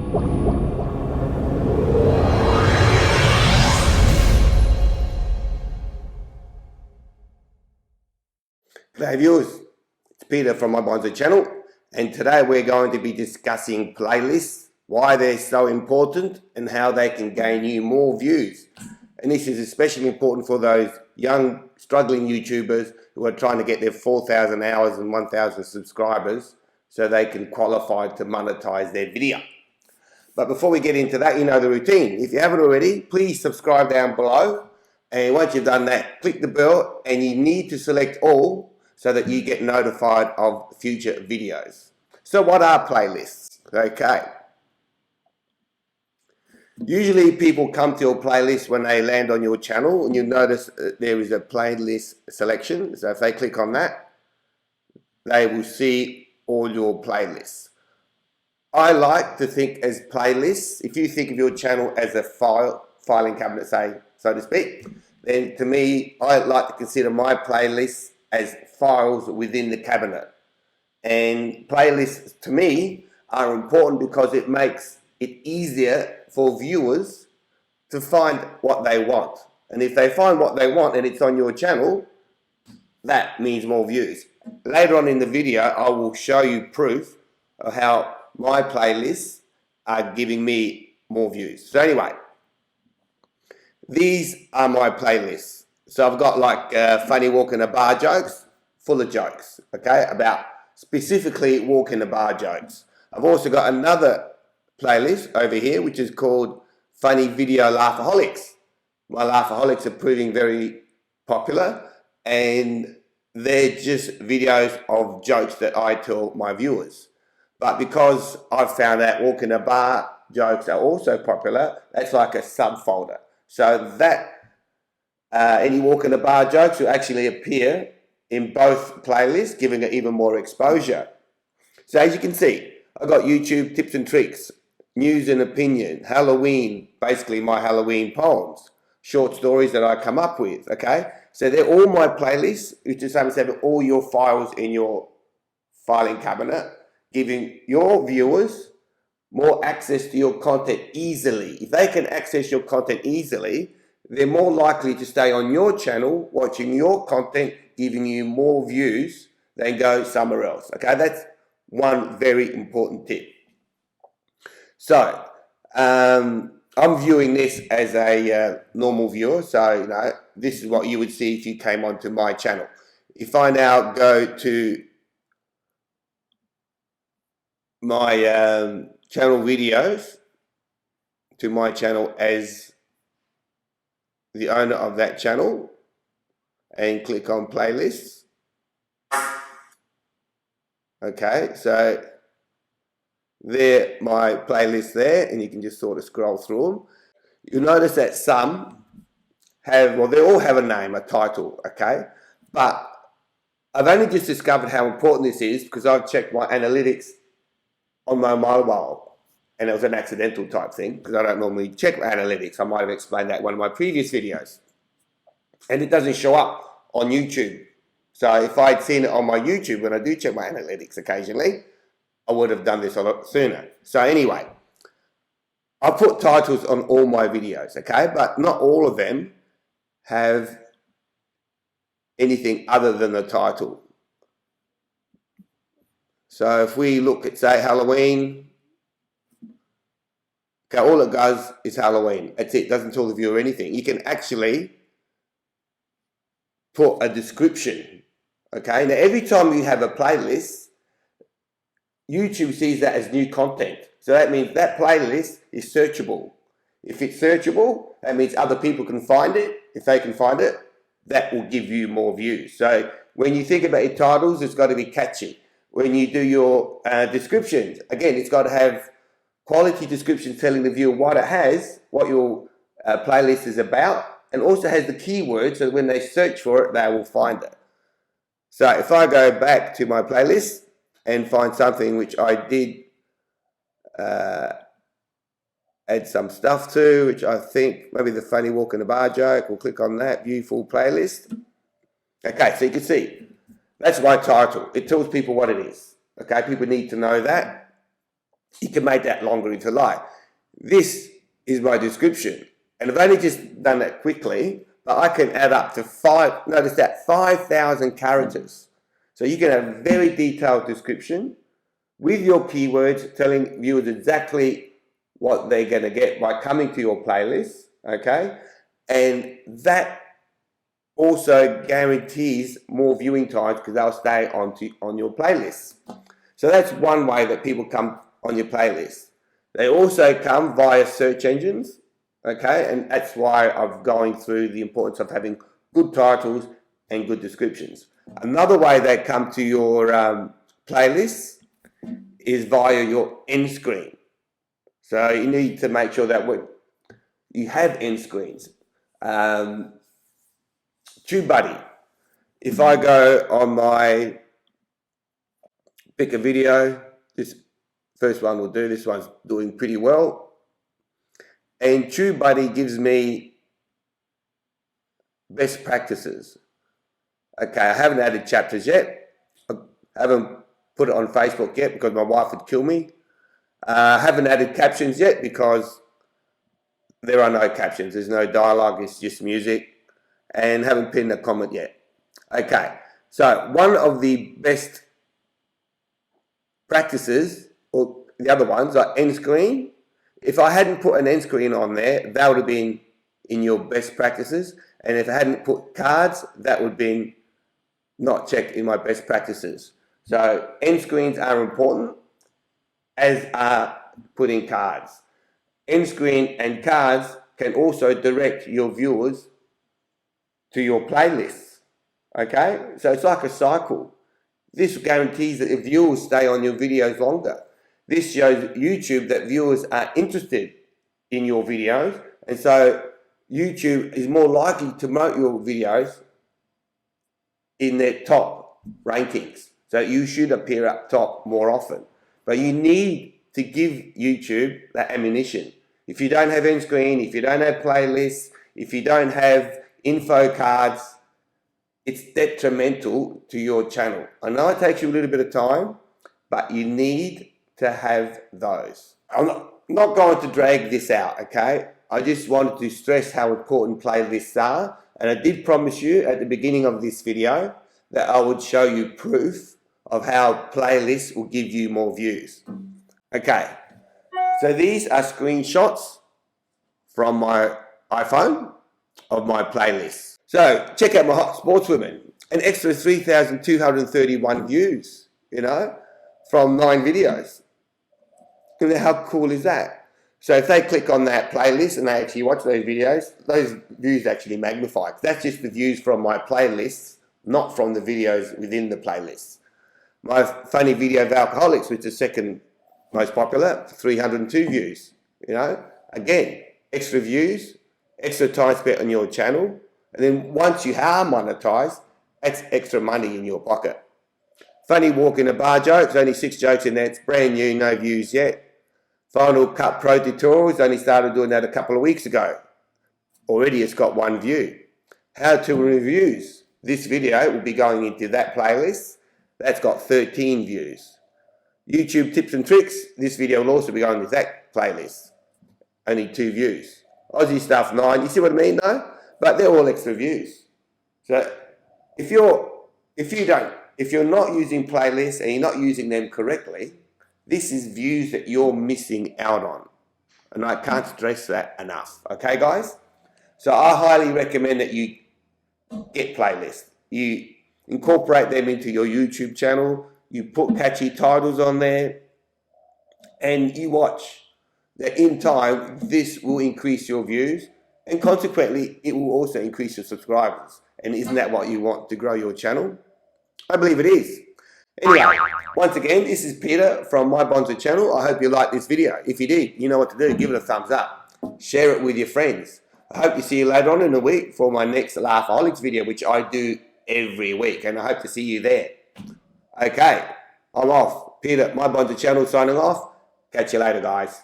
Hey viewers, it's Peter from My Bonzo channel, and today we're going to be discussing playlists, why they're so important and how they can gain you more views. And this is especially important for those young struggling YouTubers who are trying to get their 4,000 hours and 1,000 subscribers so they can qualify to monetize their video. But before we get into that, you know the routine. If you haven't already, please subscribe down below, and once you've done that, click the bell, and you need to select all so that you get notified of future videos. So what are playlists? Okay. Usually people come to your playlist when they land on your channel, and you'll notice there is a playlist selection. So if they click on that, they will see all your playlists. I like to think as playlists. If you think of your channel as a filing cabinet, so to speak, then to me, I like to consider my playlists as files within the cabinet. And playlists to me are important because it makes it easier for viewers to find what they want. And if they find what they want and it's on your channel, that means more views. Later on in the video, I will show you proof of how my playlists are giving me more views. So anyway, these are my playlists. So I've got like funny walk in a bar jokes, full of jokes, okay, about specifically walk in a bar jokes. I've also got another playlist over here which is called Funny Video Laughaholics. My Laughaholics are proving very popular, and they're just videos of jokes that I tell my viewers. But because I've found out walk in a bar jokes are also popular, that's like a subfolder. So that any walk in a bar jokes will actually appear in both playlists, giving it even more exposure. So as you can see, I've got YouTube tips and tricks, news and opinion, Halloween, basically my Halloween poems, short stories that I come up with, okay? So they're all my playlists, which is having all your files in your filing cabinet, giving your viewers more access to your content easily. If they can access your content easily, they're more likely to stay on your channel, watching your content, giving you more views than go somewhere else. Okay, that's one very important tip. So, I'm viewing this as a normal viewer, so you know this is what you would see if you came onto my channel. If I now go to my channel videos, to my channel as the owner of that channel, and click on playlists. Okay, so they're my playlists there, and you can just sort of scroll through them. You'll notice that some have, well, they all have a name, a title, okay? But I've only just discovered how important this is because I've checked my analytics on my mobile, and it was an accidental type thing because I don't normally check analytics. I might have explained that in one of my previous videos. And it doesn't show up on YouTube. So if I'd seen it on my YouTube, when I do check my analytics occasionally, I would have done this a lot sooner. So anyway, I put titles on all my videos, okay? But not all of them have anything other than the title. So if we look at, say, Halloween, okay, all it does is Halloween. That's it. It doesn't tell the viewer anything. You can actually put a description, okay? Now, every time you have a playlist, YouTube sees that as new content. So that means that playlist is searchable. If it's searchable, that means other people can find it. If they can find it, that will give you more views. So when you think about your titles, it's got to be catchy. When you do your descriptions, again, it's got to have quality descriptions telling the viewer what it has, what your playlist is about, and also has the keywords so that when they search for it, they will find it. So if I go back to my playlist and find something which I did add some stuff to, which I think maybe the funny walk in a bar joke, we'll click on that, view full playlist. Okay, so you can see, that's my title. It tells people what it is. Okay, people need to know that. You can make that longer if you like. This is my description. And I've only just done that quickly, but I can add up to 5,000 characters. So you can have a very detailed description with your keywords telling viewers exactly what they're going to get by coming to your playlist, okay? And that also guarantees more viewing times because they'll stay on your playlist. So that's one way that people come on your playlist. They also come via search engines, okay? And that's why I'm going through the importance of having good titles and good descriptions. Another way they come to your playlist is via your end screen. So you need to make sure that you have end screens. TubeBuddy. If I go on my, pick a video, this first one will do, this one's doing pretty well. And TubeBuddy gives me best practices. Okay, I haven't added chapters yet. I haven't put it on Facebook yet because my wife would kill me. I haven't added captions yet because there are no captions. There's no dialogue, it's just music. And haven't pinned a comment yet. Okay, so one of the best practices, or the other ones, are end screen. If I hadn't put an end screen on there, that would have been in your best practices. And if I hadn't put cards, that would have been not checked in my best practices. So end screens are important, as are putting cards. End screen and cards can also direct your viewers to your playlists, okay? So it's like a cycle. This guarantees that the viewers stay on your videos longer. This shows YouTube that viewers are interested in your videos, and so YouTube is more likely to promote your videos in their top rankings. So you should appear up top more often. But you need to give YouTube that ammunition. If you don't have end screen, if you don't have playlists, if you don't have info cards, it's detrimental to your channel. I know it takes you a little bit of time, but you need to have those. I'm not going to drag this out, okay? I just wanted to stress how important playlists are, and I did promise you at the beginning of this video that I would show you proof of how playlists will give you more views. Okay, so these are screenshots from my iPhone of my playlists. So check out my Hot Sportswomen, an extra 3,231 views, you know, from 9 videos. You know, how cool is that? So if they click on that playlist and they actually watch those videos, those views actually magnify. That's just the views from my playlists, not from the videos within the playlists. My funny video of alcoholics, which is second most popular, 302 views. You know, again, extra views, extra time spent on your channel, and then once you are monetized, that's extra money in your pocket. Funny walk in a bar jokes, only 6 jokes in there, it's brand new, no views yet. Final Cut Pro tutorials, only started doing that a couple of weeks ago. Already it's got 1 view. How to reviews. This video will be going into that playlist. That's got 13 views. YouTube tips and tricks. This video will also be going into that playlist. Only 2 views. Aussie stuff 9. You see what I mean though? But they're all extra views. So if you're not using playlists and you're not using them correctly, this is views that you're missing out on. And I can't stress that enough. Okay, guys? So I highly recommend that you get playlists. You incorporate them into your YouTube channel. You put catchy titles on there. And you watch. That in time, this will increase your views. And consequently, it will also increase your subscribers. And isn't that what you want to grow your channel? I believe it is. Anyway, once again, this is Peter from My Bonza channel. I hope you liked this video. If you did, you know what to do. Give it a thumbs up. Share it with your friends. I hope to see you later on in the week for my next Laughaholics video, which I do every week. And I hope to see you there. Okay, I'm off. Peter, My Bonza channel signing off. Catch you later, guys.